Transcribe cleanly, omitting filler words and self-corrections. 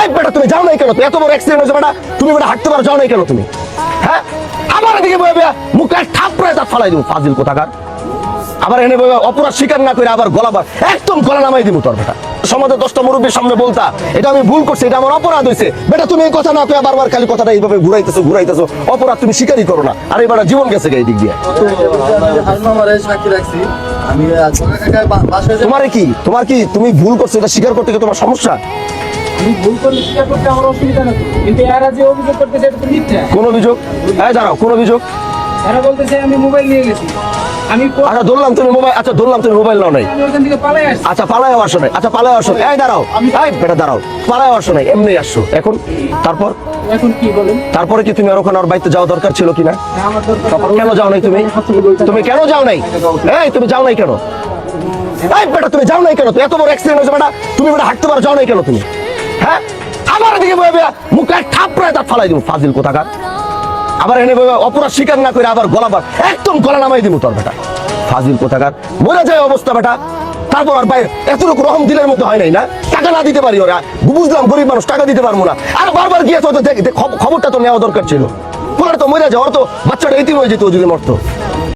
এই বেটা তুমি যাও নাই কেন? তো এত বড় অ্যাক্সিডেন্ট হয়েছে বেটা, তুমি বেটা হাঁটতে পারো, যাও নাই কেন তুমি? হ্যাঁ, আবার এদিকে বয়ে মুখে থাপড়ায় দাঁত ফালাই দিব ফাজিল কোথাকার। আবার এনে বয়ে অপরাধ স্বীকার না করে আবার গলা একদম গলা নামাই দিব তোর বেটা। সমাজে 10টা মুরব্বীর সামনে বলতা এটা আমি ভুল করছি, এটা আমার অপরাধ হয়েছে। বেটা তুমি এই কথা না কয়ে বারবার খালি কথাটা এইভাবে ঘুরাইতেছো, অপরাধ তুমি স্বীকারই করো না। আর এবার জীবন গেছে এই দিক দিয়ে। তোমার কি তুমি ভুল করছো এটা স্বীকার করতে কি তোমার সমস্যা? কোন অভিযোগ? এই দাঁড়াও, কোন অভিযোগ? এরা বলতেছে আমি মোবাইল নিয়ে গেছি। আচ্ছা ধরলাম তুমি মোবাইল, আচ্ছা ধরলাম তুমি মোবাইল নাও নাই। আচ্ছা পালায় আসো নাই, আচ্ছা পালায় আসো। এই দাঁড়াও, এই বেটা দাঁড়াও, পালায় আসো নাই, এমনি আসছো। এখন তারপর এখন কি বলেন? তারপরে কি তুমি আর ওখানে ওর বাড়িতে যাওয়া দরকার ছিল কিনা? কেন যাও নাই তুমি? তুমি কেন যাও নাই? এই তুমি যাও নাই কেন? এই বেটা তুমি যাও নাই কেন? তো এত বড় অ্যাক্সিডেন্ট হয়েছে বেটা, তুমি বেটা হাঁটতে পারো, যাও নাই কেন তুমি? হ্যাঁ, আবার এদিকে বয়ে মুখে থাপড়ায় দাঁত ফালাই দিব ফাজিল কোথাকার। আবার এনে অপরাধ স্বীকার না করে আবার গলা একদম গলা নামাই দিব তোর বেটা, ফাজিল কোথাকার। মরে যায় অবস্থা বেটা। তারপর আর ভাই এতটুকু রহম দিলের মতো হয় নাই না? টাকা না দিতে পারি ওরা, বুঝলাম গরিব মানুষ, টাকা দিতে পারবো না। আর বারবার গিয়ে তো খবরটা তো নেওয়া দরকার ছিল। পুরো তো মরে যায়, ওর তো বাচ্চাটা এতিম হয়ে যেত যদি মরতো।